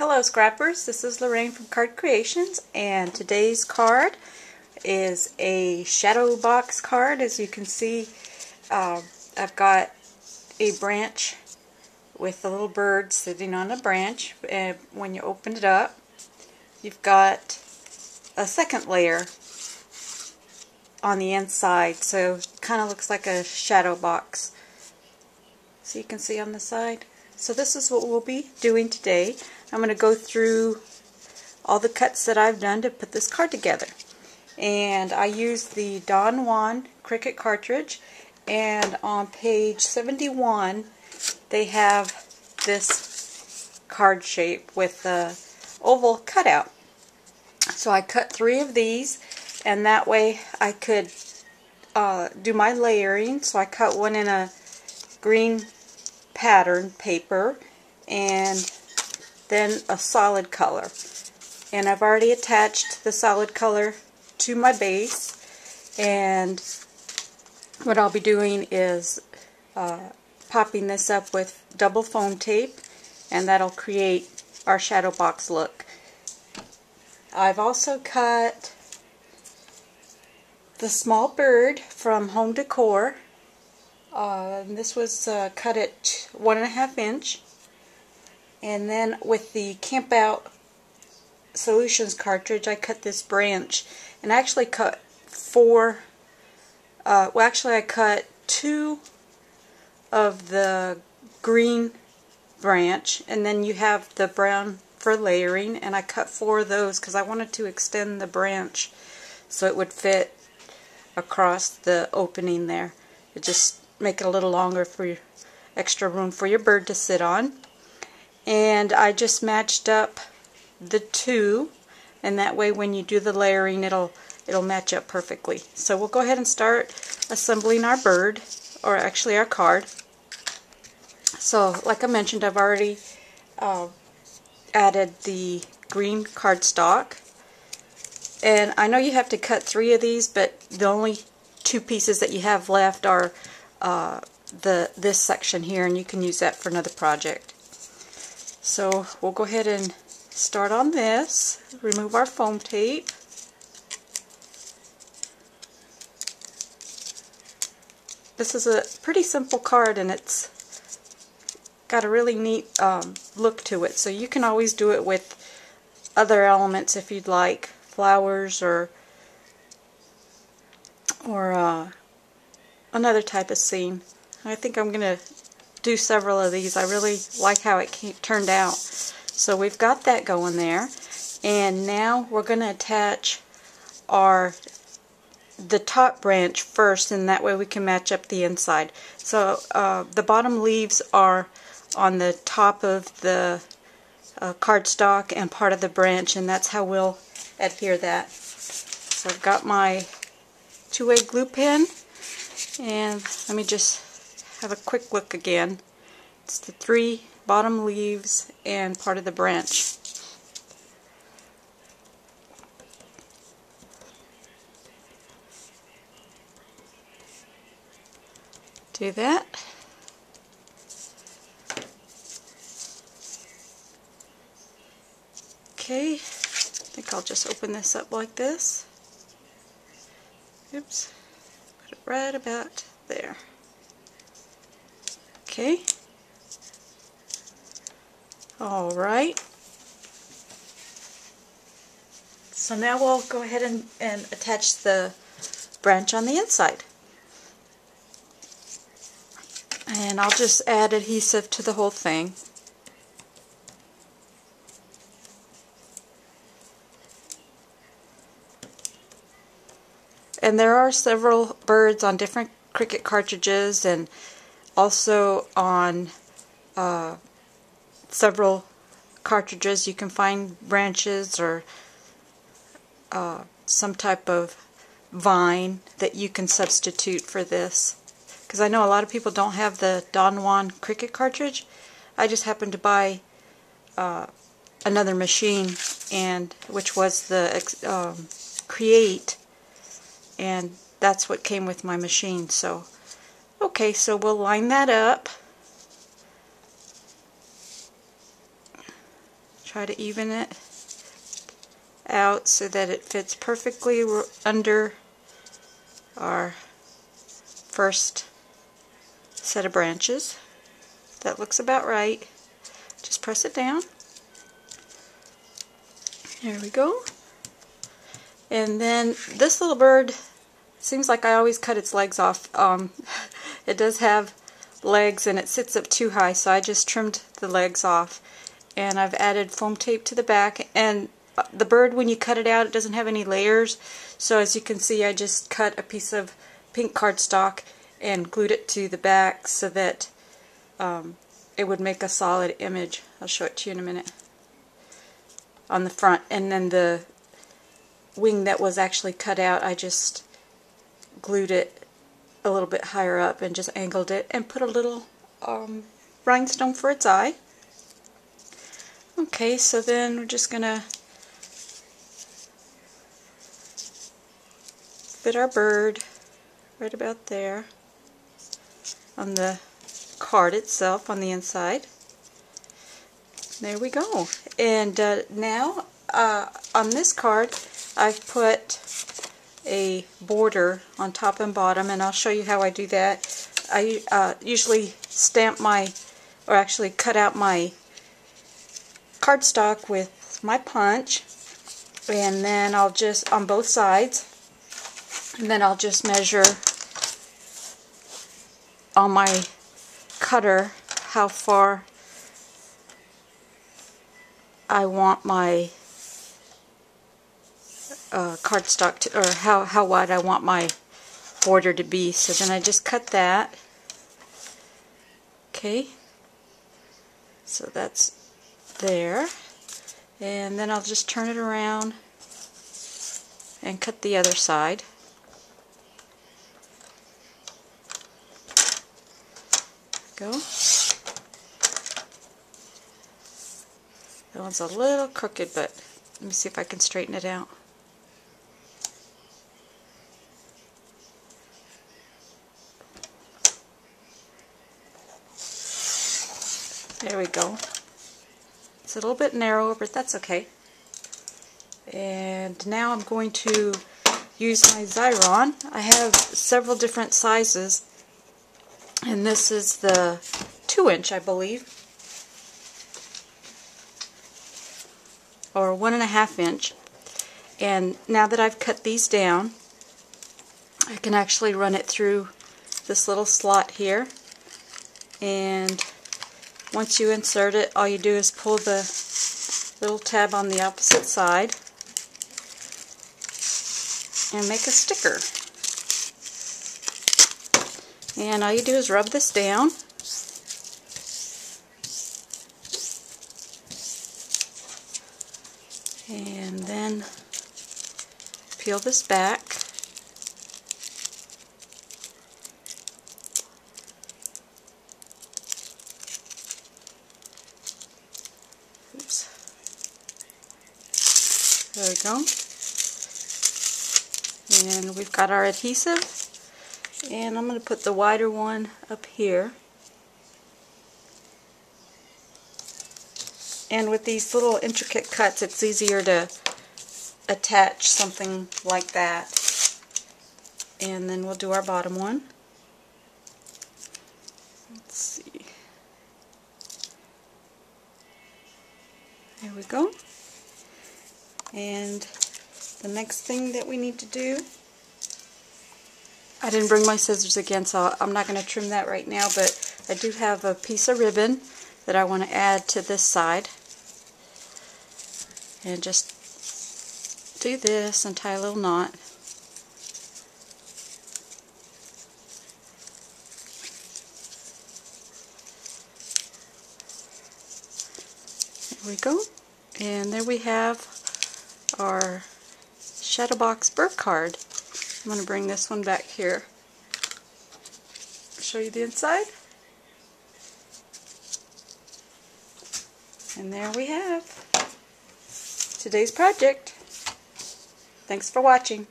Hello Scrappers, this is Lorraine from Card Creations, and today's card is a shadow box card. As you can see, I've got a branch with the little bird sitting on a branch, and when you open it up, you've got a second layer on the inside, so it kind of looks like a shadow box. So you can see on the side. So this is what we'll be doing today. I'm going to go through all the cuts that I've done to put this card together. And I used the Juan Cricut cartridge, and on page 71 they have this card shape with the oval cutout. So I cut 3 of these, and that way I could do my layering. So I cut one in a green pattern paper and then a solid color, and I've already attached the solid color to my base, and what I'll be doing is popping this up with double foam tape, and that'll create our shadow box look. I've also cut the small bird from Home Decor. This was cut at 1.5 inch, and then with the Camp Out Solutions cartridge I cut this branch, and I actually cut 4, well actually I cut 2 of the green branch, and then you have the brown for layering, and I cut 4 of those because I wanted to extend the branch so it would fit across the opening there. It just make it a little longer for your extra room for your bird to sit on. And I just matched up the 2, and that way when you do the layering it'll match up perfectly. So we'll go ahead and start assembling our bird, or actually our card. So like I mentioned, I've already added the green cardstock, and I know you have to cut 3 of these, but the only 2 pieces that you have left are this section here, and you can use that for another project. So we'll go ahead and start on this. Remove our foam tape. This is a pretty simple card, and it's got a really neat look to it. So you can always do it with other elements if you'd like, flowers or another type of scene. I think I'm going to do several of these. I really like how it turned out. So we've got that going there, and now we're going to attach the top branch first, and that way we can match up the inside. So the bottom leaves are on the top of the cardstock and part of the branch, and that's how we'll adhere that. So I've got my 2-way glue pen, and let me just have a quick look again. It's the 3 bottom leaves and part of the branch. Do that. Okay, I think I'll just open this up like this. Oops, put it right about there. Okay. Alright. So now we'll go ahead and attach the branch on the inside. And I'll just add adhesive to the whole thing. And there are several birds on different Cricut cartridges, and also on several cartridges you can find branches or some type of vine that you can substitute for this. Because I know a lot of people don't have the Juan Cricut cartridge. I just happened to buy another machine, and which was the Create, and that's what came with my machine. So okay, so we'll line that up. Try to even it out so that it fits perfectly under our first set of branches. That looks about right. Just press it down. There we go. And then this little bird, seems like I always cut its legs off. It does have legs and it sits up too high, so I just trimmed the legs off. And I've added foam tape to the back. And the bird, when you cut it out, it doesn't have any layers. So as you can see, I just cut a piece of pink cardstock and glued it to the back so that it would make a solid image. I'll show it to you in a minute. On the front. And then the wing that was actually cut out, I just glued it a little bit higher up and just angled it and put a little rhinestone for its eye. Okay, so then we're just going to fit our bird right about there on the card itself on the inside. There we go. And now on this card I've put a border on top and bottom, and I'll show you how I do that. I usually stamp or actually cut out my cardstock with my punch, and then I'll just, on both sides, and then I'll just measure on my cutter how far I want my cardstock to, or how wide I want my border to be. So then I just cut that. Okay, so that's there, and then I'll just turn it around and cut the other side. Go. That one's a little crooked, but let me see if I can straighten it out. There we go. It's a little bit narrower, but that's okay. And now I'm going to use my Xyron. I have several different sizes, and this is the 2-inch, I believe, or 1.5-inch. And now that I've cut these down, I can actually run it through this little slot here, and once you insert it, all you do is pull the little tab on the opposite side and make a sticker. And all you do is rub this down. And then peel this back. Oops. There we go. And we've got our adhesive. And I'm going to put the wider one up here. And with these little intricate cuts, it's easier to attach something like that. And then we'll do our bottom one. Let's see. There we go. And the next thing that we need to do, I didn't bring my scissors again, so I'm not going to trim that right now, but I do have a piece of ribbon that I want to add to this side. And just do this and tie a little knot. There we go. And there we have our shadow box bird card. I'm going to bring this one back here. Show you the inside. And there we have today's project. Thanks for watching.